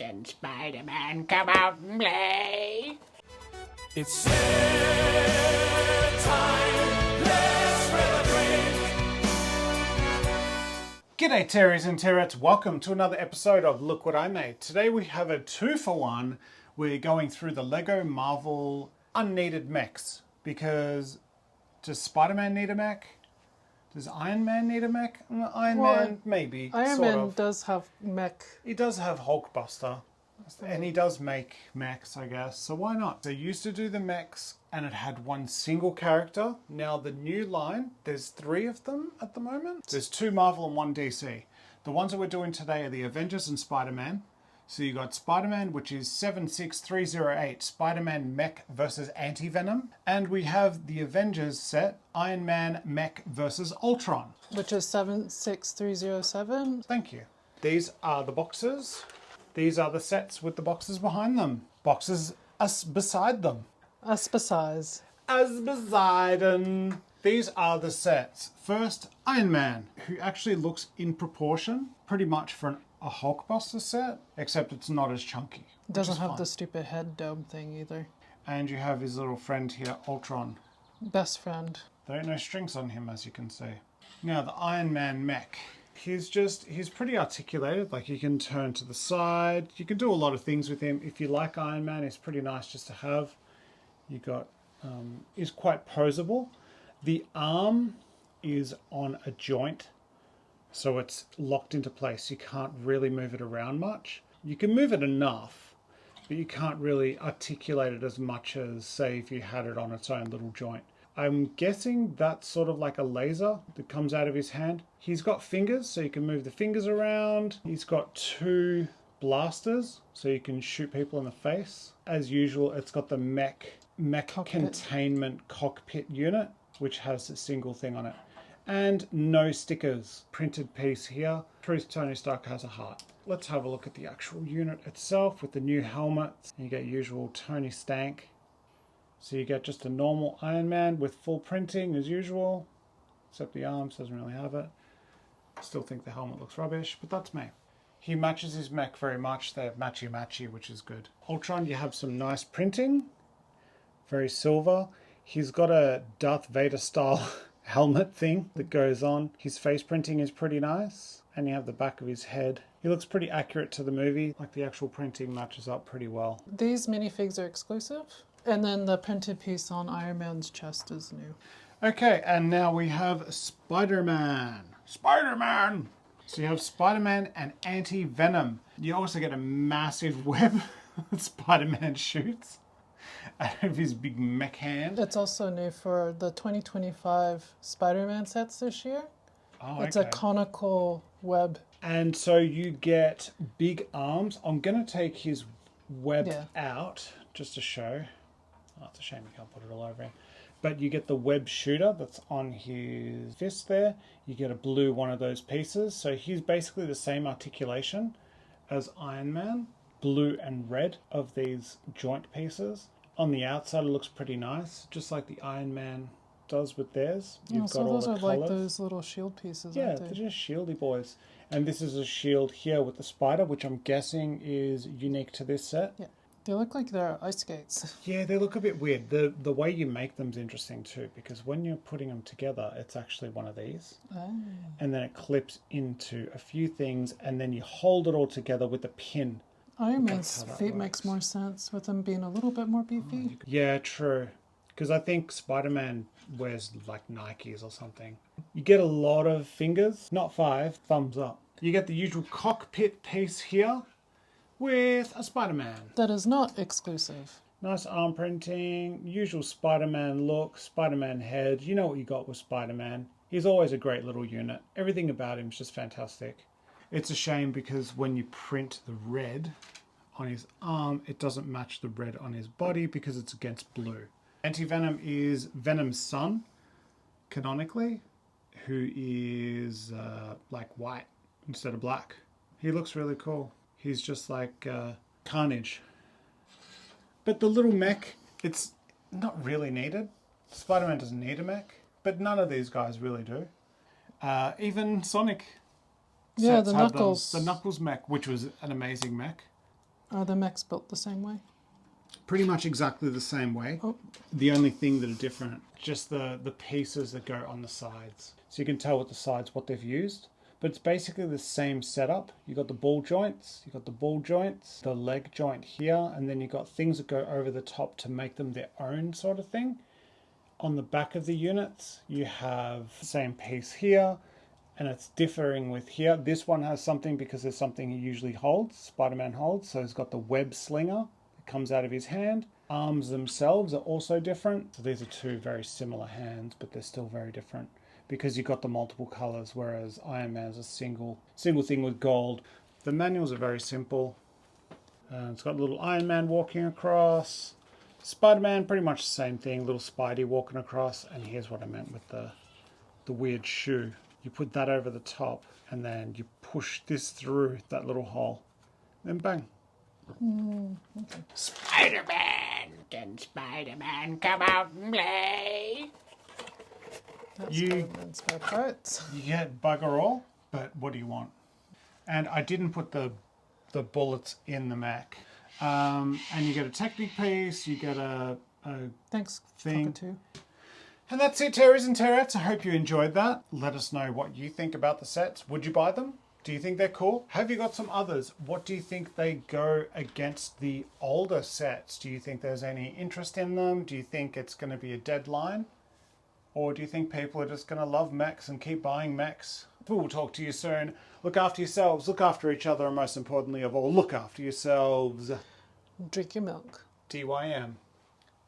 Can Spider-Man come out and play? It's time, let's grab a drink. G'day Taeries and Taerettes, welcome to another episode of Look What I Made. Today we have a 2-for-1. We're going through the Lego Marvel unneeded mechs, because does Spider-Man need a mech? Does Iron Man need a mech? Iron Man, maybe. Iron Man does have mech. He does have Hulkbuster. And he does make mechs, I guess. So why not? They used to do the mechs and it had one single character. Now the new line, there's 3 of them at the moment. There's 2 Marvel and 1 DC. The ones that we're doing today are the Avengers and Spider-Man. So you got Spider-Man, which is 76308, Spider-Man Mech versus Anti-Venom. And we have the Avengers set, Iron Man Mech versus Ultron. Which is 76307. Thank you. These are the boxes. These are the sets with the boxes behind them. Boxes us beside them. Us besides. As beside them. These are the sets. First, Iron Man, who actually looks in proportion pretty much for a Hulkbuster set, except it's not as chunky. Doesn't have the stupid head dome thing either. And you have his little friend here, Ultron. Best friend. There ain't no strings on him, as you can see. Now, the Iron Man Mech. He's pretty articulated, like you can turn to the side. You can do a lot of things with him. If you like Iron Man, he's pretty nice just to have. You got, he's quite posable. The arm is on a joint, so it's locked into place. You can't really move it around much. You can move it enough, but you can't really articulate it as much as, say, if you had it on its own little joint. I'm guessing that's sort of like a laser that comes out of his hand. He's got fingers, so you can move the fingers around. He's got 2 blasters, so you can shoot people in the face. As usual, it's got the mech containment cockpit unit, which has a single thing on it. And no stickers. Printed piece here. Truth, Tony Stark has a heart. Let's have a look at the actual unit itself with the new helmets. You get usual Tony Stank. So you get just a normal Iron Man with full printing as usual, except the arms doesn't really have it. I still think the helmet looks rubbish, but that's me. He matches his mech very much. They're matchy-matchy, which is good. Ultron, you have some nice printing. Very silver. He's got a Darth Vader style helmet thing that goes on. His face printing is pretty nice. And you have the back of his head. He looks pretty accurate to the movie. Like the actual printing matches up pretty well. These minifigs are exclusive. And then the printed piece on Iron Man's chest is new. Okay, and now we have Spider-Man. Spider-Man! So you have Spider-Man and Anti-Venom. You also get a massive web that Spider-Man shoots out of his big mech hand. It's also new for the 2025 Spider-Man sets this year. Oh, it's okay. a conical web. And so you get big arms. I'm going to take his web out just to show. Oh, it's a shame you can't put it all over him. But you get the web shooter that's on his fist there. You get a blue one of those pieces. So he's basically the same articulation as Iron Man. Blue and red of these joint pieces. On the outside it looks pretty nice, just like the Iron Man does with theirs. You've got all those the are colours. like those little shield pieces, Yeah, aren't they? they're just shieldy boys. And this is a shield here with the spider, which I'm guessing is unique to this set. Yeah. They look like they're ice skates. Yeah, they look a bit weird. The way you make them's interesting too, because when you're putting them together, it's actually one of these. Oh. And then it clips into a few things, and then you hold it all together with a pin. Iron Man's how that feet works. makes more sense with them being a little bit more beefy. Yeah, true. Because I think Spider-Man wears like Nikes or something. You get a lot of fingers, not 5, thumbs up. You get the usual cockpit piece here with a Spider-Man. That is not exclusive. Nice arm printing, usual Spider-Man look, Spider-Man head. You know what you got with Spider-Man. He's always a great little unit. Everything about him is just fantastic. It's a shame because when you print the red on his arm, it doesn't match the red on his body because it's against blue. Anti-Venom is Venom's son, canonically, who is like white instead of black. He looks really cool. He's just like Carnage. But the little mech, it's not really needed. Spider-Man doesn't need a mech, but none of these guys really do. Even Sonic. Yeah, Sets the have Knuckles. The Knuckles mech, which was an amazing mech. Are the mechs built the same way? Pretty much exactly the same way. Oh. The only thing that are different, just the pieces that go on the sides. So you can tell with the sides what they've used. But it's basically the same setup. You got the ball joints, the leg joint here, and then you got things that go over the top to make them their own sort of thing. On the back of the units, you have the same piece here, and it's differing with here. This one has something because there's something he usually holds, Spider-Man holds. So he's got the web slinger that comes out of his hand. Arms themselves are also different. So these are two very similar hands, but they're still very different, because you've got the multiple colors, whereas Iron Man's a single thing with gold. The manuals are very simple. It's got a little Iron Man walking across. Spider-Man, pretty much the same thing, little Spidey walking across. And here's what I meant with the weird shoe. You put that over the top, and then you push this through that little hole. Then bang. Okay. Spider-Man! Can Spider-Man come out and play? That's You- Spider-Man spare parts. You get bugger all, but what do you want? And I didn't put the bullets in the mech. And you get a Technic piece, you get a Thanks, Thing. Cockatoo. And that's it, Taeries and Taerettes. I hope you enjoyed that. Let us know what you think about the sets. Would you buy them? Do you think they're cool? Have you got some others? What do you think they go against the older sets? Do you think there's any interest in them? Do you think it's going to be a deadline? Or do you think people are just going to love mechs and keep buying mechs? We'll talk to you soon. Look after yourselves, look after each other, and most importantly of all, look after yourselves. Drink your milk. DYM.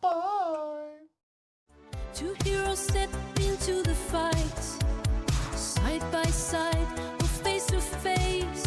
Bye! Two heroes step into the fight, side by side or face to face.